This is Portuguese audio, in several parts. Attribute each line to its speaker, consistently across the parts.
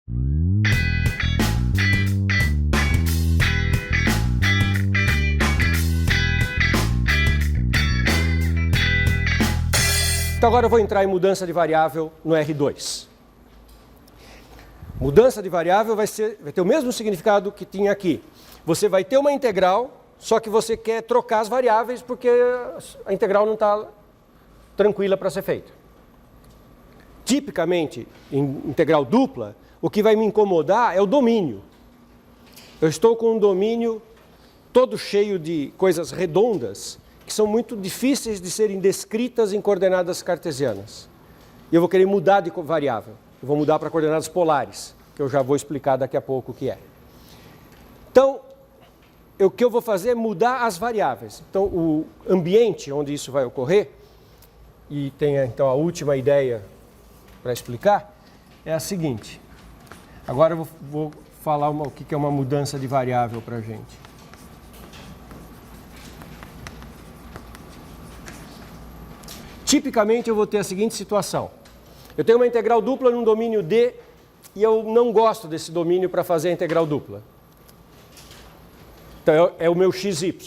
Speaker 1: Então agora eu vou entrar em mudança de variável no R2. Mudança de variável vai ter o mesmo significado que tinha aqui. Você vai ter uma integral, só que você quer trocar as variáveis porque a integral não está tranquila para ser feita. Tipicamente, em integral dupla, o que vai me incomodar é o domínio. Eu estou com um domínio todo cheio de coisas redondas que são muito difíceis de serem descritas em coordenadas cartesianas. E eu vou querer mudar de variável. Eu vou mudar para coordenadas polares, que eu já vou explicar daqui a pouco o que é. Então, o que eu vou fazer é mudar as variáveis. Então, o ambiente onde isso vai ocorrer, e tem então a última ideia para explicar, é a seguinte. Agora eu vou falar o que é uma mudança de variável para a gente. Tipicamente eu vou ter a seguinte situação. Eu tenho uma integral dupla num domínio D e eu não gosto desse domínio para fazer a integral dupla. Então é o meu xy.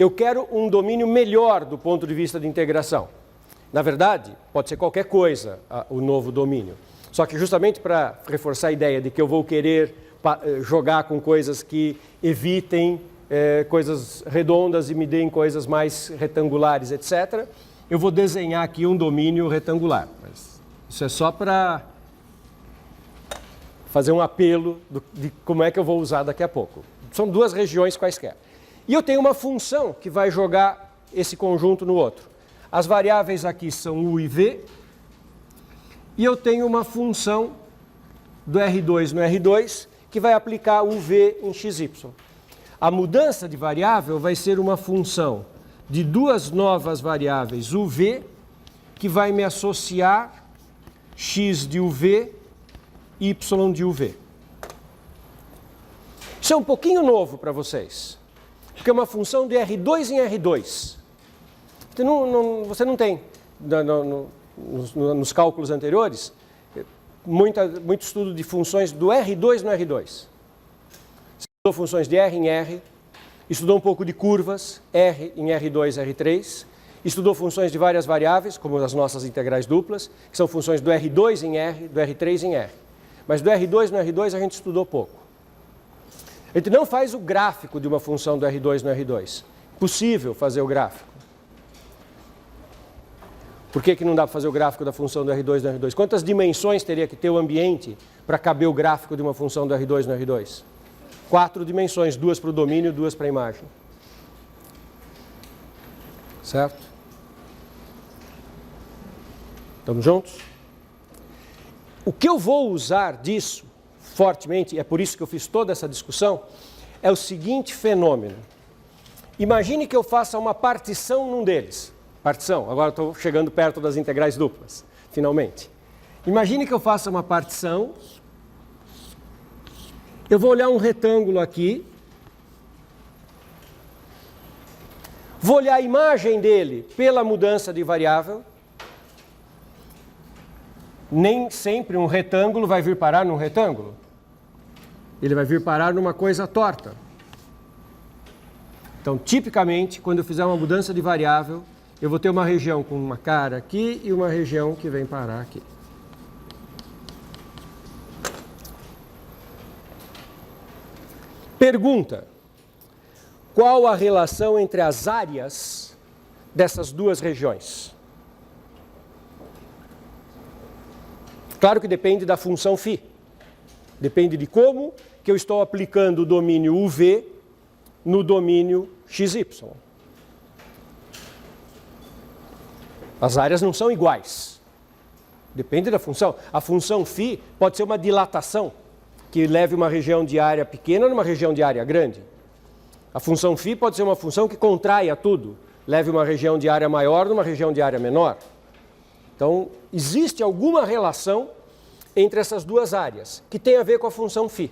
Speaker 1: Eu quero um domínio melhor do ponto de vista de integração. Na verdade, pode ser qualquer coisa o novo domínio. Só que justamente para reforçar a ideia de que eu vou querer jogar com coisas que evitem coisas redondas e me deem coisas mais retangulares, etc., eu vou desenhar aqui um domínio retangular. Mas isso é só para fazer um apelo de como é que eu vou usar daqui a pouco. São duas regiões quaisquer. E eu tenho uma função que vai jogar esse conjunto no outro. As variáveis aqui são u e v. E eu tenho uma função do R2 no R2 que vai aplicar uv em xy. A mudança de variável vai ser uma função de duas novas variáveis uv, que vai me associar x de uv, y de uv. Isso é um pouquinho novo para vocês, porque é uma função de R2 em R2. Você não tem, nos cálculos anteriores, muito estudo de funções do R2 no R2. Você estudou funções de R em R, estudou um pouco de curvas, R em R2, R3, estudou funções de várias variáveis, como as nossas integrais duplas, que são funções do R2 em R, do R3 em R. Mas do R2 no R2 a gente estudou pouco. A gente não faz o gráfico de uma função do R2 no R2. Impossível fazer o gráfico. Por que não dá para fazer o gráfico da função do R2 no R2? Quantas dimensões teria que ter o ambiente para caber o gráfico de uma função do R2 no R2? 4 dimensões, 2 para o domínio e 2 para a imagem. Certo? Estamos juntos? O que eu vou usar disso fortemente, e é por isso que eu fiz toda essa discussão, é o seguinte fenômeno. Imagine que eu faça uma partição num deles. Partição, agora estou chegando perto das integrais duplas, finalmente. Imagine que eu faça uma partição. Eu vou olhar um retângulo aqui, vou olhar a imagem dele pela mudança de variável. Nem sempre um retângulo vai vir parar num retângulo. Ele vai vir parar numa coisa torta. Então, tipicamente, quando eu fizer uma mudança de variável, eu vou ter uma região com uma cara aqui e uma região que vem parar aqui. Pergunta: qual a relação entre as áreas dessas duas regiões? Claro que depende da função φ. Depende de como que eu estou aplicando o domínio uv no domínio xy. As áreas não são iguais. Depende da função. A função φ pode ser uma dilatação que leve uma região de área pequena numa região de área grande. A função φ pode ser uma função que contraia tudo, leve uma região de área maior numa região de área menor. Então, existe alguma relação entre essas duas áreas, que tem a ver com a função φ.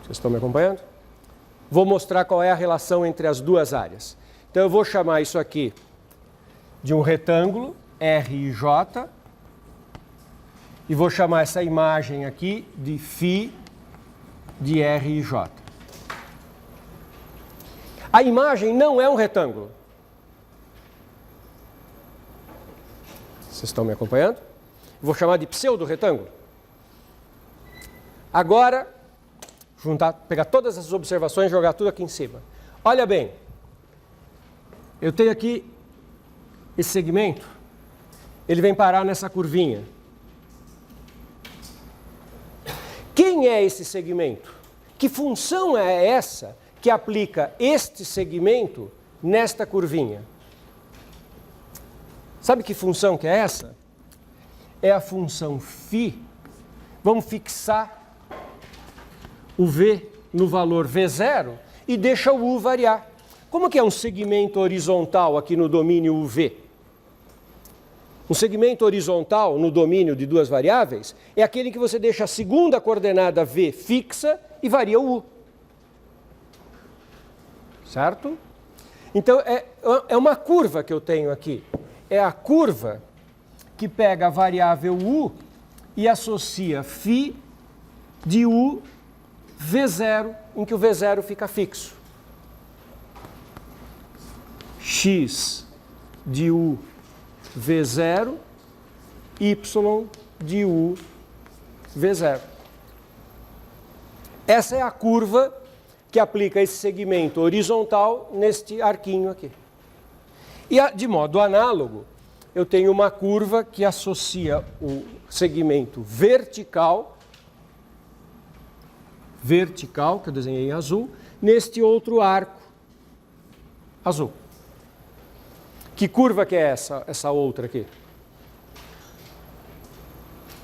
Speaker 1: Vocês estão me acompanhando? Vou mostrar qual é a relação entre as duas áreas. Então, eu vou chamar isso aqui de um retângulo, R e J, E vou chamar essa imagem aqui de φ de R e J. A imagem não é um retângulo. Vocês estão me acompanhando? Vou chamar de pseudo-retângulo. Agora, pegar todas essas observações e jogar tudo aqui em cima. Olha bem, eu tenho aqui esse segmento, ele vem parar nessa curvinha. Quem é esse segmento? Que função é essa que aplica este segmento nesta curvinha? Sabe que função que é essa? É a função φ. Vamos fixar o V no valor V0 e deixa o U variar. Como que é um segmento horizontal aqui no domínio UV? Um segmento horizontal no domínio de duas variáveis é aquele que você deixa a segunda coordenada V fixa e varia o U. Certo? Então, é uma curva que eu tenho aqui. É a curva que pega a variável U e associa φ de U V0, em que o V0 fica fixo. X de U V0, Y de U V0. Essa é a curva que aplica esse segmento horizontal neste arquinho aqui. E de modo análogo, eu tenho uma curva que associa o segmento vertical, que eu desenhei em azul, neste outro arco azul. Que curva que é essa outra aqui?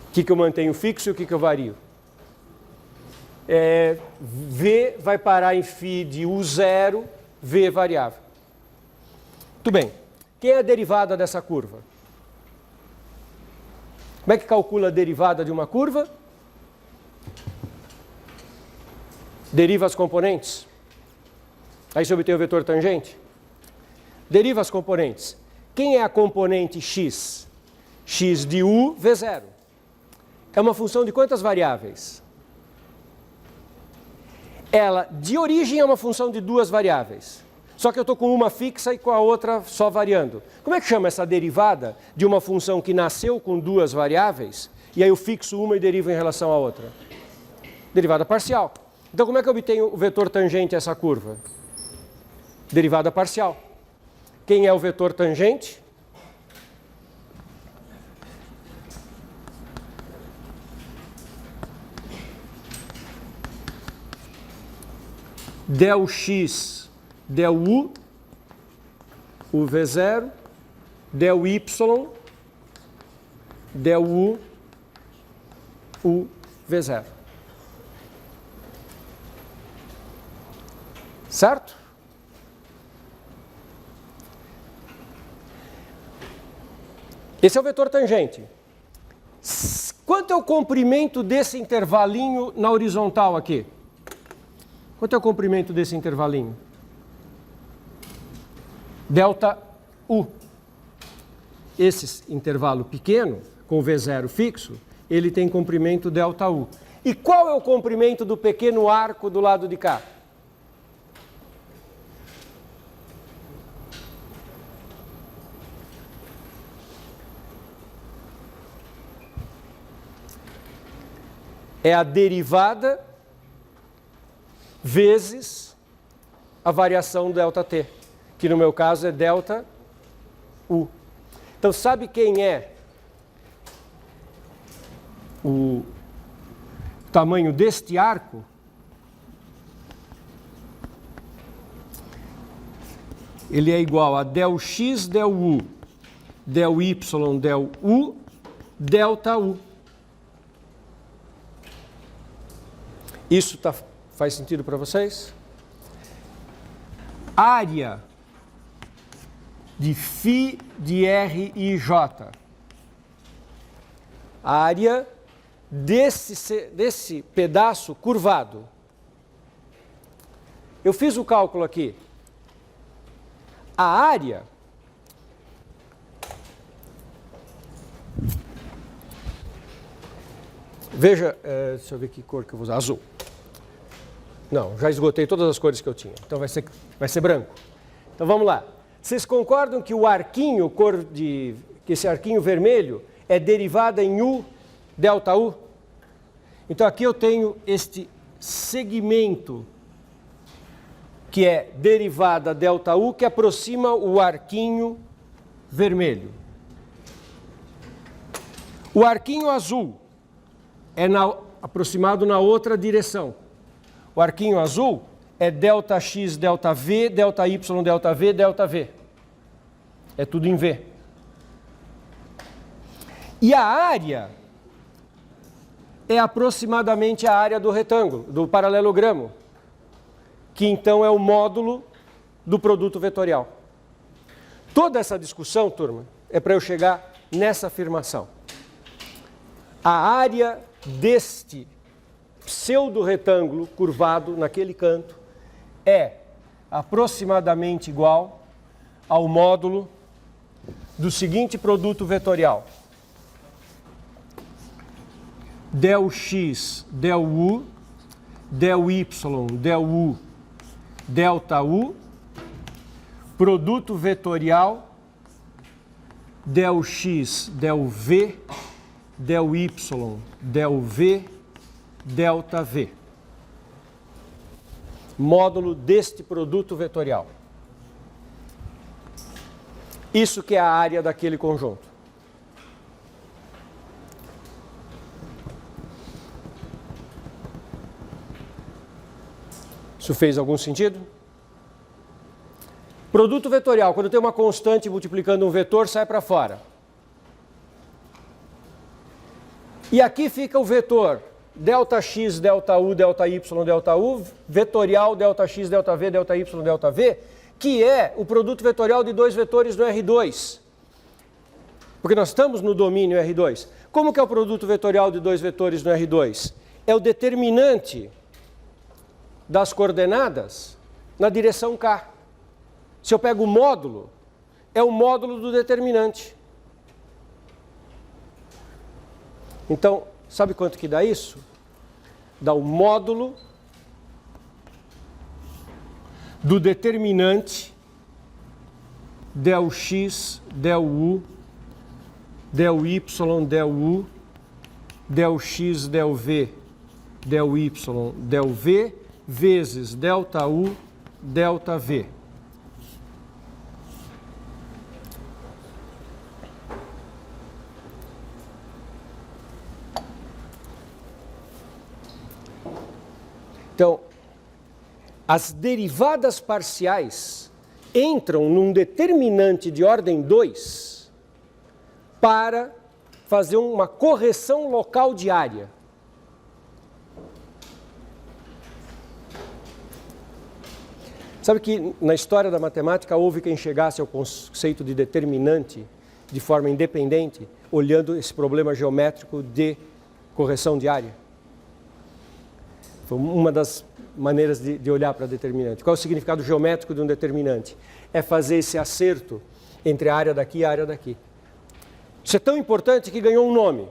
Speaker 1: O que eu mantenho fixo e o que eu vario? V vai parar em φ de U0, V variável. Muito bem. Quem é a derivada dessa curva? Como é que calcula a derivada de uma curva? Deriva as componentes. Aí você obtém o vetor tangente. Deriva as componentes. Quem é a componente x? X de U, V0. É uma função de quantas variáveis? Ela, de origem, é uma função de duas variáveis. Só que eu estou com uma fixa e com a outra só variando. Como é que chama essa derivada de uma função que nasceu com duas variáveis e aí eu fixo uma e derivo em relação à outra? Derivada parcial. Então, como é que eu obtenho o vetor tangente a essa curva? Derivada parcial. Quem é o vetor tangente? Del x, del u, o V0, del y, del u, o V0. Certo? Esse é o vetor tangente. Quanto é o comprimento desse intervalinho na horizontal aqui? Quanto é o comprimento desse intervalinho? Delta U. Esse intervalo pequeno, com V0 fixo, ele tem comprimento delta U. E qual é o comprimento do pequeno arco do lado de cá? É a derivada vezes a variação delta t, que no meu caso é delta U. Então, sabe quem é o tamanho deste arco? Ele é igual a del x, del u, del y, del u, delta U. Isso faz sentido para vocês? Área de φ de R e J. Área desse pedaço curvado. Eu fiz o cálculo aqui. A área Veja, deixa eu ver que cor que eu vou usar. Azul. Não, já esgotei todas as cores que eu tinha. Então vai ser branco. Então vamos lá. Vocês concordam que o arquinho, que esse arquinho vermelho é derivada em U, delta U? Então aqui eu tenho este segmento que é derivada delta U, que aproxima o arquinho vermelho. O arquinho azul é aproximado na outra direção. O arquinho azul é delta X, delta V, delta Y, delta V, delta V. É tudo em V. E a área é aproximadamente a área do retângulo, do paralelogramo, que então é o módulo do produto vetorial. Toda essa discussão, turma, é para eu chegar nessa afirmação. A área deste pseudo-retângulo curvado naquele canto é aproximadamente igual ao módulo do seguinte produto vetorial: del x, del u, del y, del u, delta u, produto vetorial del x, del v, del y, del v, delta v. Módulo deste produto vetorial. Isso que é a área daquele conjunto. Isso fez algum sentido? Produto vetorial, quando tem uma constante multiplicando um vetor, sai para fora. E aqui fica o vetor delta x, delta u, delta y, delta u, vetorial delta x, delta v, delta y, delta v, que é o produto vetorial de dois vetores no R2. Porque nós estamos no domínio R2. Como que é o produto vetorial de dois vetores no R2? É o determinante das coordenadas na direção K. Se eu pego o módulo, é o módulo do determinante. Então, sabe quanto que dá isso? Dá o módulo do determinante del x, del u, del y, del u, del x, del v, del y, del v, vezes delta u, delta v. Então, as derivadas parciais entram num determinante de ordem 2 para fazer uma correção local de área. Sabe que na história da matemática houve quem chegasse ao conceito de determinante de forma independente, olhando esse problema geométrico de correção de área? Foi uma das maneiras de olhar para determinante. Qual é o significado geométrico de um determinante? É fazer esse acerto entre a área daqui e a área daqui. Isso é tão importante que ganhou um nome.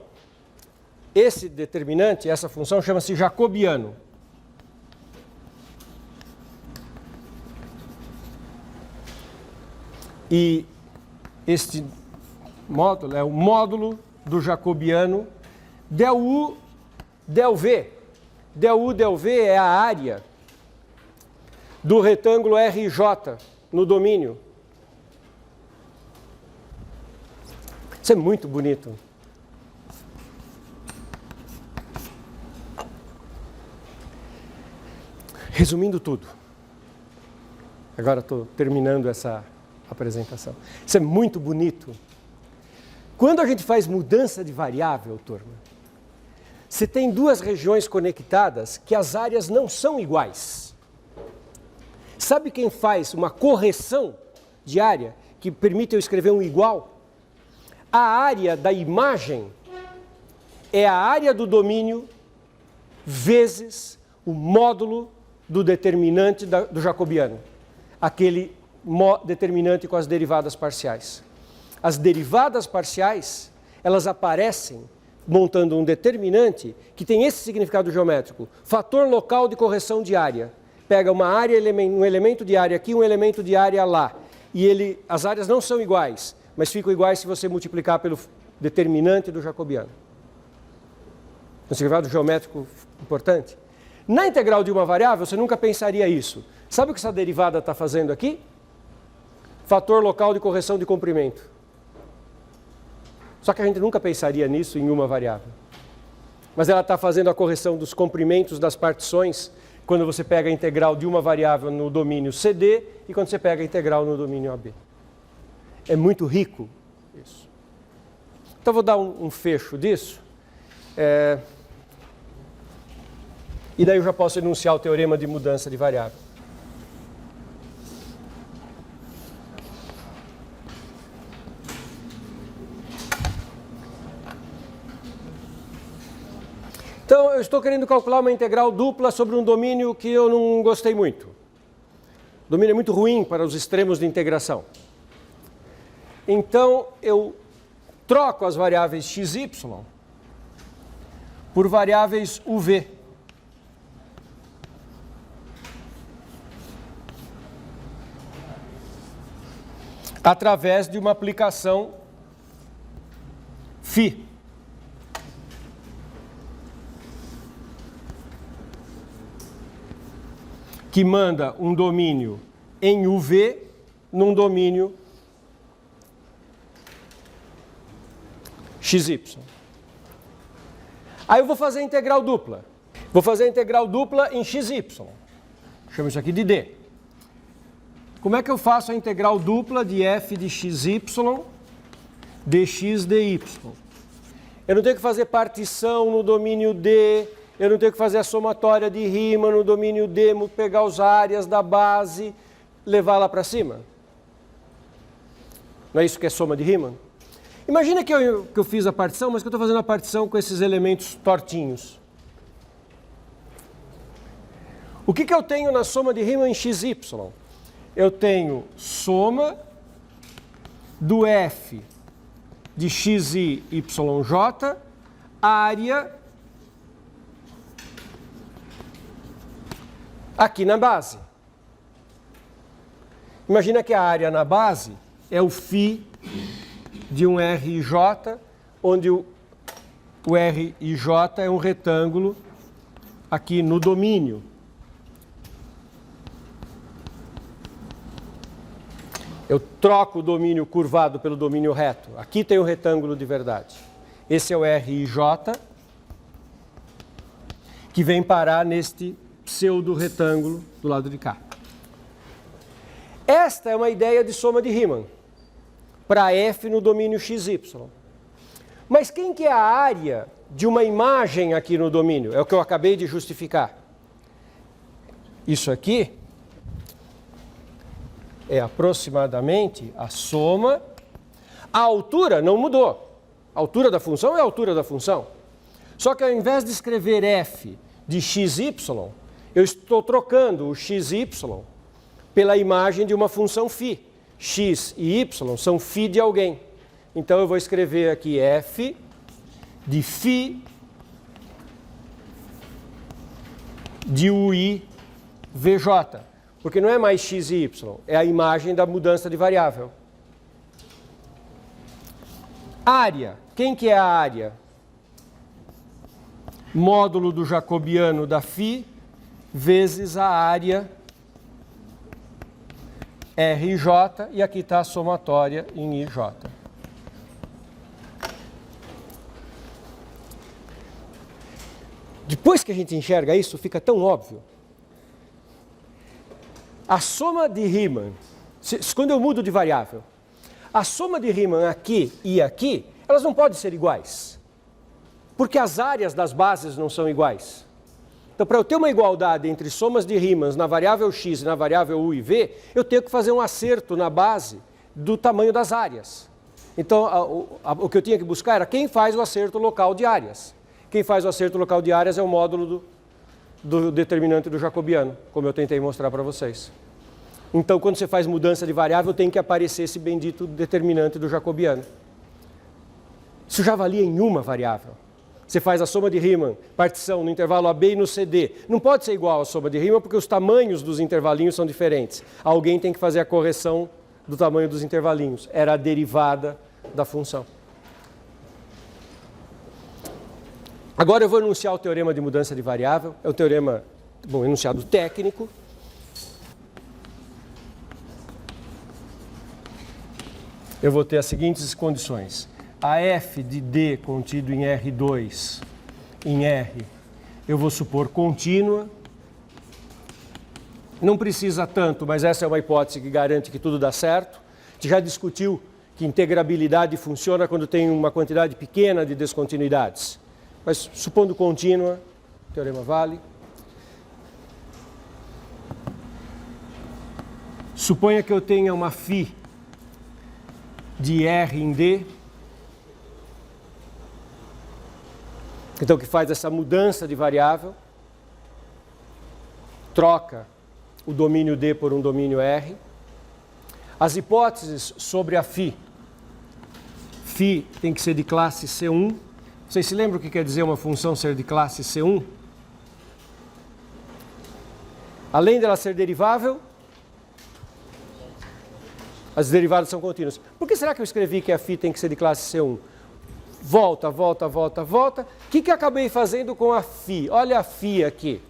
Speaker 1: Esse determinante, essa função, chama-se jacobiano. E este módulo é o módulo do jacobiano del u, del v. Del u, del v é a área do retângulo RJ no domínio. Isso é muito bonito. Resumindo tudo, agora estou terminando essa apresentação. Isso é muito bonito. Quando a gente faz mudança de variável, turma, você tem duas regiões conectadas que as áreas não são iguais. Sabe quem faz uma correção de área que permite eu escrever um igual? A área da imagem é a área do domínio vezes o módulo do determinante do jacobiano. Aquele determinante com as derivadas parciais. As derivadas parciais, elas aparecem montando um determinante que tem esse significado geométrico. Fator local de correção de área. Pega uma área, um elemento de área aqui, um elemento de área lá. E as áreas não são iguais, mas ficam iguais se você multiplicar pelo determinante do jacobiano. Um significado geométrico importante. Na integral de uma variável, você nunca pensaria isso. Sabe o que essa derivada está fazendo aqui? Fator local de correção de comprimento. Só que a gente nunca pensaria nisso em uma variável. Mas ela está fazendo a correção dos comprimentos das partições quando você pega a integral de uma variável no domínio CD e quando você pega a integral no domínio AB. É muito rico isso. Então, vou dar um fecho disso. E daí eu já posso enunciar o teorema de mudança de variável. Então, eu estou querendo calcular uma integral dupla sobre um domínio que eu não gostei muito. O domínio é muito ruim para os extremos de integração. Então, eu troco as variáveis x, y por variáveis uv. Através de uma aplicação φ. Que manda um domínio em UV num domínio XY. Aí eu vou fazer a integral dupla. Vou fazer a integral dupla em XY. Chamo isso aqui de D. Como é que eu faço a integral dupla de f de XY dx dy? Eu não tenho que fazer partição no domínio D. Eu não tenho que fazer a somatória de Riemann no domínio D, pegar as áreas da base, levar lá para cima. Não é isso que é soma de Riemann? Imagina que eu fiz a partição, mas que eu estou fazendo a partição com esses elementos tortinhos. O que eu tenho na soma de Riemann em XY? Eu tenho soma do f de xi yj, área aqui na base. Imagina que a área na base é o φ de um RJ, onde o RJ é um retângulo aqui no domínio. Eu troco o domínio curvado pelo domínio reto. Aqui tem o retângulo de verdade. Esse é o RJ, que vem parar neste pseudo-retângulo do lado de cá. Esta é uma ideia de soma de Riemann, para f no domínio xy. Mas quem que é a área de uma imagem aqui no domínio? É o que eu acabei de justificar. Isso aqui é aproximadamente a soma. A altura não mudou. A altura da função é a altura da função. Só que ao invés de escrever f de xy, eu estou trocando o xy pela imagem de uma função φ. X e y são φ de alguém. Então eu vou escrever aqui f de φ de ui vj. Porque não é mais x e y, é a imagem da mudança de variável. Área. Quem que é a área? Módulo do jacobiano da φ vezes a área RJ, e aqui está a somatória em IJ. Depois que a gente enxerga isso, fica tão óbvio. A soma de Riemann, quando eu mudo de variável, a soma de Riemann aqui e aqui, elas não podem ser iguais. Porque as áreas das bases não são iguais. Então, para eu ter uma igualdade entre somas de Riemann na variável x e na variável u e v, eu tenho que fazer um acerto na base do tamanho das áreas. Então, o que eu tinha que buscar era quem faz o acerto local de áreas. Quem faz o acerto local de áreas é o módulo do determinante do jacobiano, como eu tentei mostrar para vocês. Então, quando você faz mudança de variável, tem que aparecer esse bendito determinante do jacobiano. Isso já valia em uma variável. Você faz a soma de Riemann, partição no intervalo AB e no CD. Não pode ser igual à soma de Riemann porque os tamanhos dos intervalinhos são diferentes. Alguém tem que fazer a correção do tamanho dos intervalinhos. Era a derivada da função. Agora eu vou enunciar o teorema de mudança de variável. É o teorema, bom, enunciado técnico. Eu vou ter as seguintes condições. A f de D contido em R2 em R, eu vou supor contínua. Não precisa tanto, mas essa é uma hipótese que garante que tudo dá certo. A gente já discutiu que integrabilidade funciona quando tem uma quantidade pequena de descontinuidades. Mas supondo contínua, o teorema vale. Suponha que eu tenha uma φ de R em D. Então, que faz essa mudança de variável, troca o domínio D por um domínio R. As hipóteses sobre a φ tem que ser de classe C1. Vocês se lembram o que quer dizer uma função ser de classe C1? Além dela ser derivável, as derivadas são contínuas. Por que será que eu escrevi que a φ tem que ser de classe C1? Volta, volta, volta, volta. O que eu acabei fazendo com a φ? Olha a φ aqui.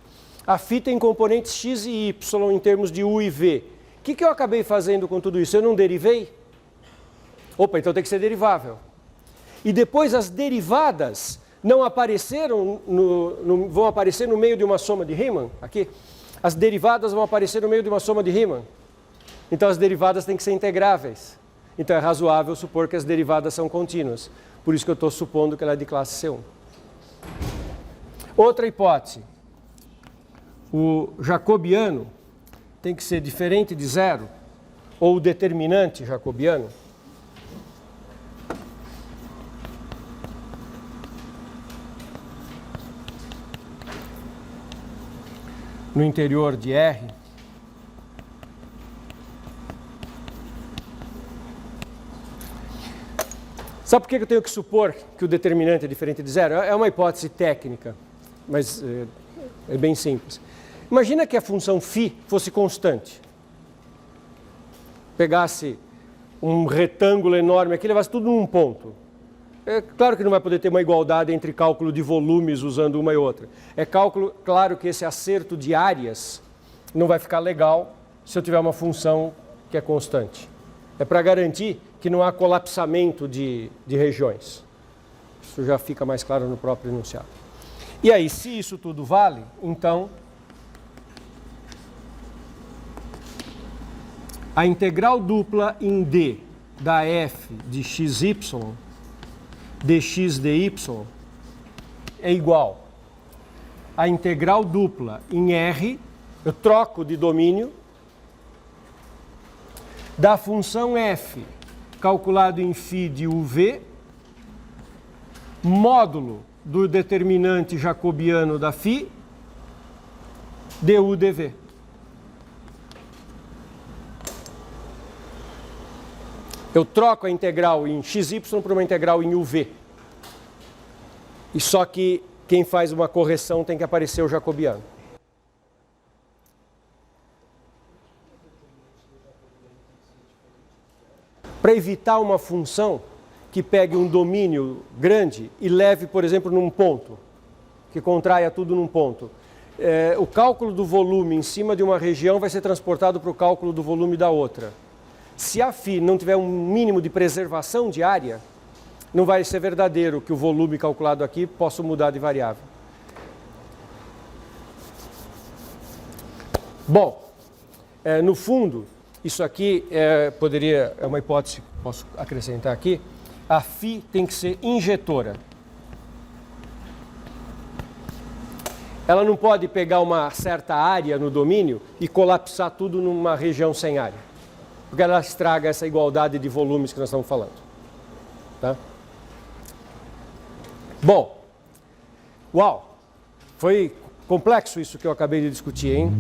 Speaker 1: A φ tem componentes x e y em termos de u e v. O que eu acabei fazendo com tudo isso? Eu não derivei? Opa, então tem que ser derivável. E depois as derivadas não apareceram, vão aparecer no meio de uma soma de Riemann? Aqui. As derivadas vão aparecer no meio de uma soma de Riemann. Então as derivadas têm que ser integráveis. Então é razoável supor que as derivadas são contínuas. Por isso que eu estou supondo que ela é de classe C1. Outra hipótese. O jacobiano tem que ser diferente de zero, ou o determinante jacobiano. No interior de R. Sabe por que eu tenho que supor que o determinante é diferente de zero? É uma hipótese técnica, mas é bem simples. Imagina que a função φ fosse constante. Pegasse um retângulo enorme aqui e levasse tudo num ponto. É claro que não vai poder ter uma igualdade entre cálculo de volumes usando uma e outra. É claro que esse acerto de áreas não vai ficar legal se eu tiver uma função que é constante. É para garantir que não há colapsamento de regiões. Isso já fica mais claro no próprio enunciado. E aí, se isso tudo vale, então a integral dupla em D da f de xy dx dy é igual à integral dupla em R, eu troco de domínio, da função f calculado em φ de uv, módulo do determinante jacobiano da φ, du dv. Eu troco a integral em xy por uma integral em uv. E só que quem faz uma correção tem que aparecer o jacobiano. Para evitar uma função que pegue um domínio grande e leve, por exemplo, num ponto, que contraia tudo num ponto. O cálculo do volume em cima de uma região vai ser transportado para o cálculo do volume da outra. Se a φ não tiver um mínimo de preservação de área, não vai ser verdadeiro que o volume calculado aqui possa mudar de variável. Bom, no fundo, isso aqui é uma hipótese que posso acrescentar aqui. A φ tem que ser injetora. Ela não pode pegar uma certa área no domínio e colapsar tudo numa região sem área. Porque ela estraga essa igualdade de volumes que nós estamos falando. Tá? Bom, uau, foi complexo isso que eu acabei de discutir, hein?